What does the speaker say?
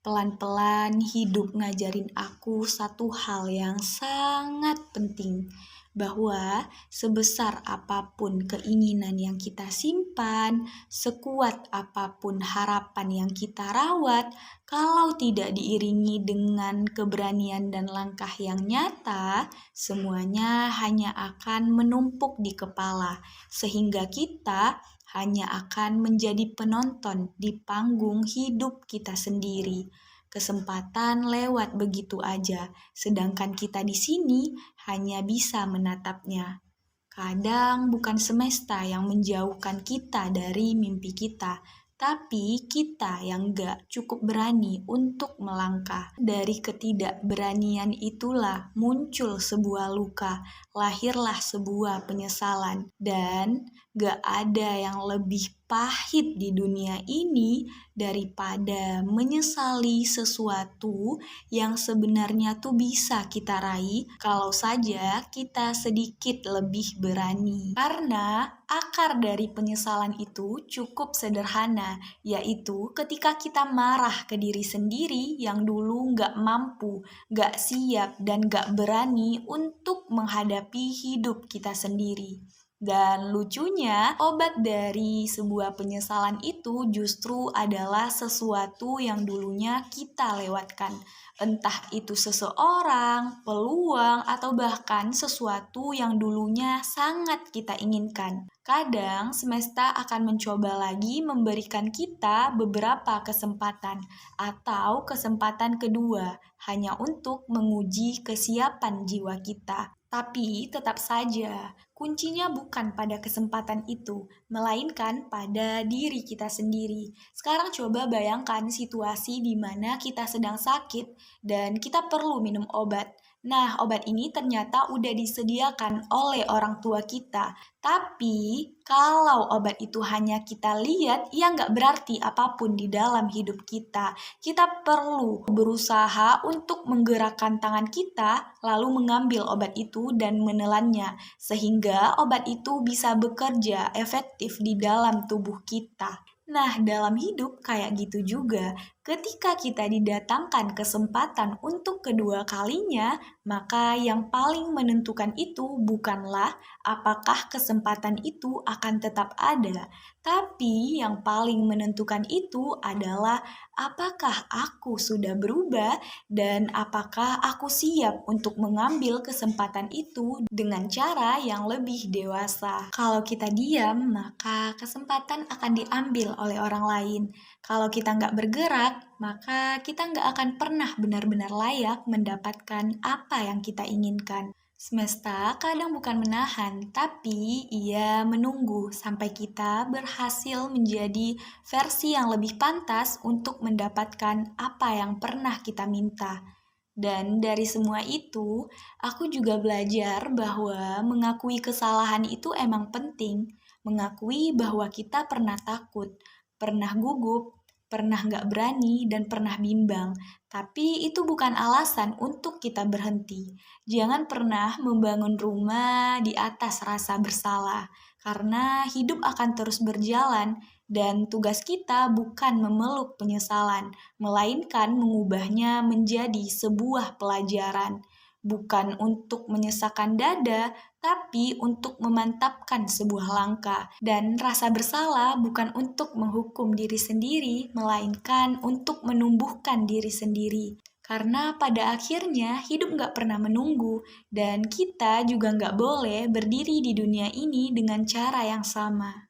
Pelan-pelan hidup ngajarin aku satu hal yang sangat penting, bahwa sebesar apapun keinginan yang kita simpan, sekuat apapun harapan yang kita rawat, kalau tidak diiringi dengan keberanian dan langkah yang nyata, semuanya hanya akan menumpuk di kepala, sehingga kita hanya akan menjadi penonton di panggung hidup kita sendiri. Kesempatan lewat begitu aja, sedangkan kita di sini hanya bisa menatapnya. Kadang bukan semesta yang menjauhkan kita dari mimpi kita, tapi kita yang gak cukup berani untuk melangkah. Dari ketidakberanian itulah muncul sebuah luka, lahirlah sebuah penyesalan, dan gak ada yang lebih pahit di dunia ini daripada menyesali sesuatu yang sebenarnya tuh bisa kita raih kalau saja kita sedikit lebih berani. Karena akar dari penyesalan itu cukup sederhana, yaitu ketika kita marah ke diri sendiri yang dulu gak mampu, gak siap, dan gak berani untuk menghadapi hidup kita sendiri. Dan lucunya, obat dari sebuah penyesalan itu justru adalah sesuatu yang dulunya kita lewatkan. Entah itu seseorang, peluang, atau bahkan sesuatu yang dulunya sangat kita inginkan. Kadang semesta akan mencoba lagi memberikan kita beberapa kesempatan atau kesempatan kedua hanya untuk menguji kesiapan jiwa kita. Tapi tetap saja, kuncinya bukan pada kesempatan itu, melainkan pada diri kita sendiri. Sekarang coba bayangkan situasi di mana kita sedang sakit dan kita perlu minum obat. Nah, obat ini ternyata udah disediakan oleh orang tua kita. Tapi, kalau obat itu hanya kita lihat, ya nggak berarti apapun di dalam hidup kita. Kita perlu berusaha untuk menggerakkan tangan kita, lalu mengambil obat itu dan menelannya, sehingga obat itu bisa bekerja efektif di dalam tubuh kita. Nah, dalam hidup kayak gitu juga. Ketika kita didatangkan kesempatan untuk kedua kalinya, maka yang paling menentukan itu bukanlah apakah kesempatan itu akan tetap ada, tapi yang paling menentukan itu adalah apakah aku sudah berubah dan apakah aku siap untuk mengambil kesempatan itu dengan cara yang lebih dewasa. Kalau kita diam, maka kesempatan akan diambil oleh orang lain. Kalau kita nggak bergerak, maka kita nggak akan pernah benar-benar layak mendapatkan apa yang kita inginkan. Semesta kadang bukan menahan, tapi ia menunggu sampai kita berhasil menjadi versi yang lebih pantas untuk mendapatkan apa yang pernah kita minta. Dan dari semua itu, aku juga belajar bahwa mengakui kesalahan itu emang penting. Mengakui bahwa kita pernah takut, pernah gugup, pernah nggak berani, dan pernah bimbang. Tapi itu bukan alasan untuk kita berhenti. Jangan pernah membangun rumah di atas rasa bersalah, karena hidup akan terus berjalan, dan tugas kita bukan memeluk penyesalan, melainkan mengubahnya menjadi sebuah pelajaran. Bukan untuk menyesakan dada, tapi untuk memantapkan sebuah langkah. Dan rasa bersalah bukan untuk menghukum diri sendiri, melainkan untuk menumbuhkan diri sendiri. Karena pada akhirnya hidup gak pernah menunggu, dan kita juga gak boleh berdiri di dunia ini dengan cara yang sama.